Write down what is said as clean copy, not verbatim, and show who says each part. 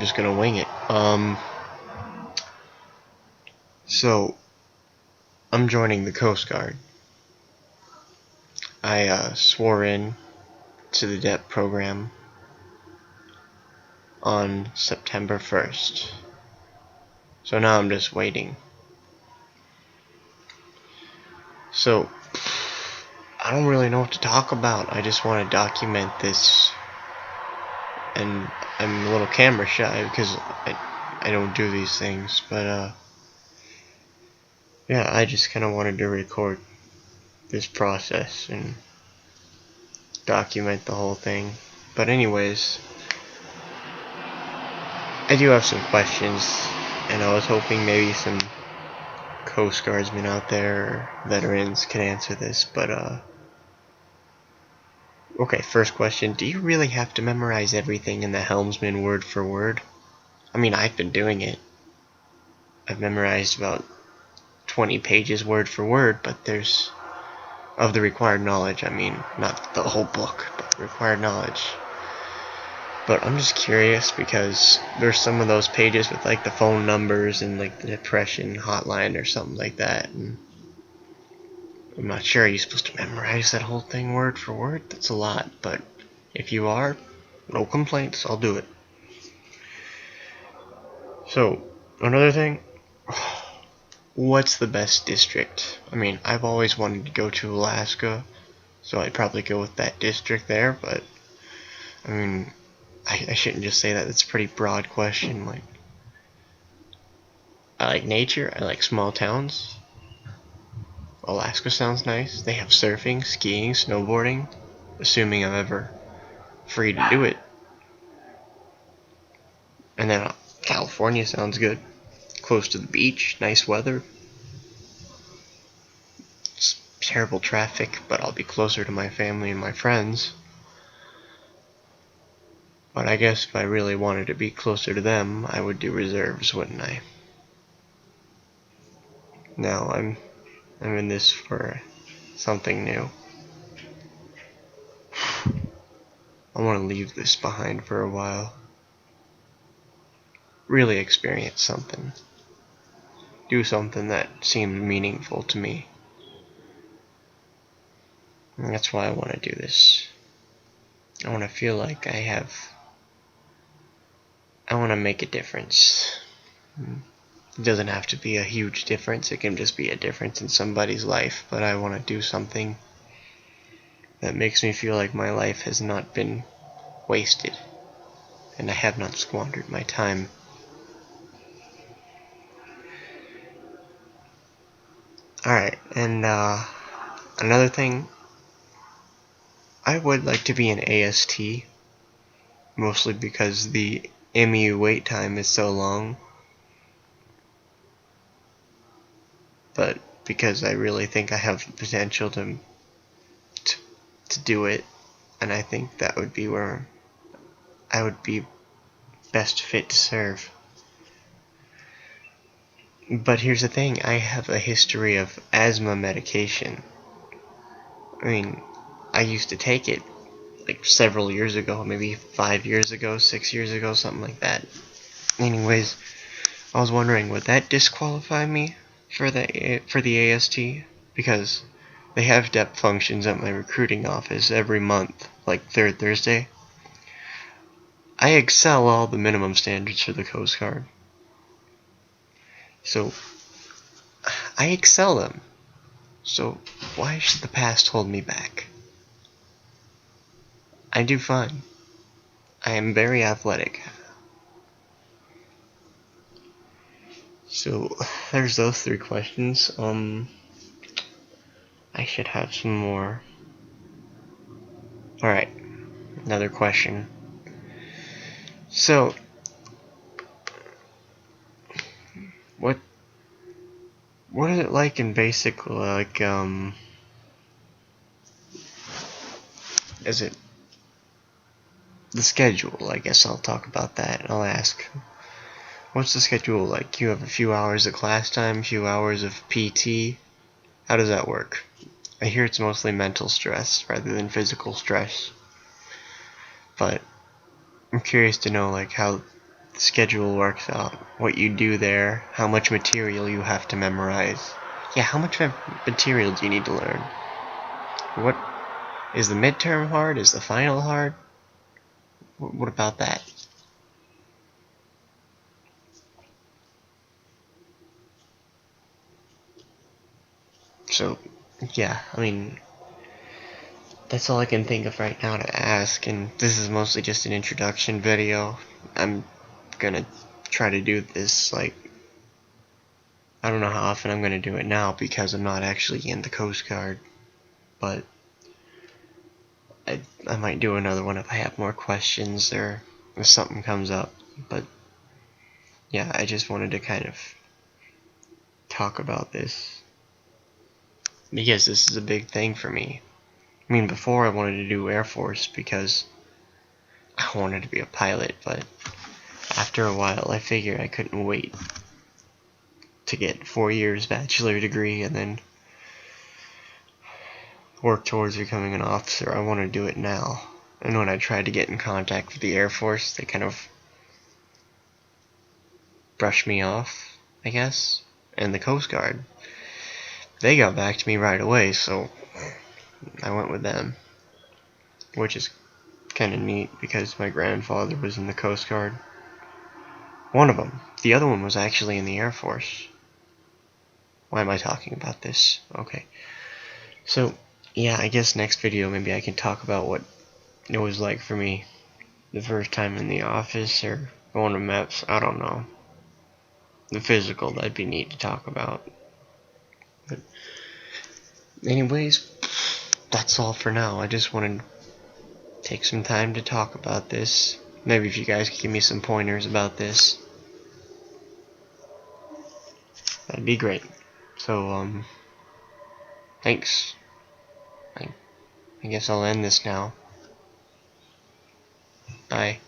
Speaker 1: just gonna wing it. So I'm joining the Coast Guard. I swore in to the DEP program on September 1st. So now I'm just waiting. So I don't really know what to talk about. I just want to document this, and I'm a little camera shy because I don't do these things, but yeah, I just kind of wanted to record this process and document the whole thing. But anyways, I do have some questions, and I was hoping maybe some Coast Guardsmen out there or veterans can answer this, but okay, first question, do you really have to memorize everything in the helmsman word for word? I mean, I've been doing it. I've memorized about 20 pages word for word, but there's, of the required knowledge, I mean, not the whole book, but required knowledge. But I'm just curious because there's some of those pages with like the phone numbers and like the depression hotline or something like that, and I'm not sure, are you supposed to memorize that whole thing word for word? That's a lot, but if you are, no complaints, I'll do it. So, another thing, what's the best district? I mean, I've always wanted to go to Alaska, so I'd probably go with that district there, but I mean, I shouldn't just say that. It's a pretty broad question. Like, I like nature, I like small towns. Alaska sounds nice. They have surfing, skiing, snowboarding, assuming I'm ever free to do it. And then California sounds good. Close to the beach, nice weather. It's terrible traffic, but I'll be closer to my family and my friends. But I guess if I really wanted to be closer to them, I would do reserves, wouldn't I? Now I'm in this for something new. I want to leave this behind for a while. Really experience something. Do something that seemed meaningful to me. And that's why I want to do this. I want to feel like I want to make a difference. It doesn't have to be a huge difference, it can just be a difference in somebody's life, but I want to do something that makes me feel like my life has not been wasted, and I have not squandered my time. Alright, and another thing, I would like to be an AST, mostly because the MU wait time is so long, but because I really think I have the potential to do it, and I think that would be where I would be best fit to serve. But here's the thing, I have a history of asthma medication. I mean, I used to take it like several years ago, maybe 5 years ago, 6 years ago, something like that. Anyways, I was wondering, would that disqualify me for the AST? Because they have DEP functions at my recruiting office every month, like third Thursday. I excel all the minimum standards for the Coast Guard. So, I excel them. So, why should the past hold me back? I do fine. I am very athletic. So, there's those 3 questions. I should have some more. Alright, another question. So, what is it like in basic, like, is it the schedule? I guess I'll talk about that. I'll ask, what's the schedule like? You have a few hours of class time, a few hours of PT. How does that work? I hear it's mostly mental stress rather than physical stress. But I'm curious to know like how the schedule works out, what you do there, how much material you have to memorize. Yeah, how much material do you need to learn? What is the midterm hard? Is the final hard? What about that? So, yeah, I mean, that's all I can think of right now to ask, and this is mostly just an introduction video. I'm gonna try to do this, like, I don't know how often I'm gonna do it now because I'm not actually in the Coast Guard, but I might do another one if I have more questions or if something comes up. But yeah, I just wanted to kind of talk about this because this is a big thing for me. I mean, before I wanted to do Air Force because I wanted to be a pilot, but after a while I figured I couldn't wait to get 4 years bachelor degree and then work towards becoming an officer. I want to do it now. And when I tried to get in contact with the Air Force, they kind of brushed me off, I guess. And the Coast Guard, they got back to me right away, so I went with them, which is kind of neat because my grandfather was in the Coast Guard. One of them. The other one was actually in the Air Force. Why am I talking about this? Okay. So, yeah, I guess next video maybe I can talk about what it was like for me the first time in the office or going to MEPS. I don't know. The physical, that'd be neat to talk about. But anyways, that's all for now. I just wanted to take some time to talk about this. Maybe if you guys could give me some pointers about this, that'd be great. So, thanks. I guess I'll end this now. Bye.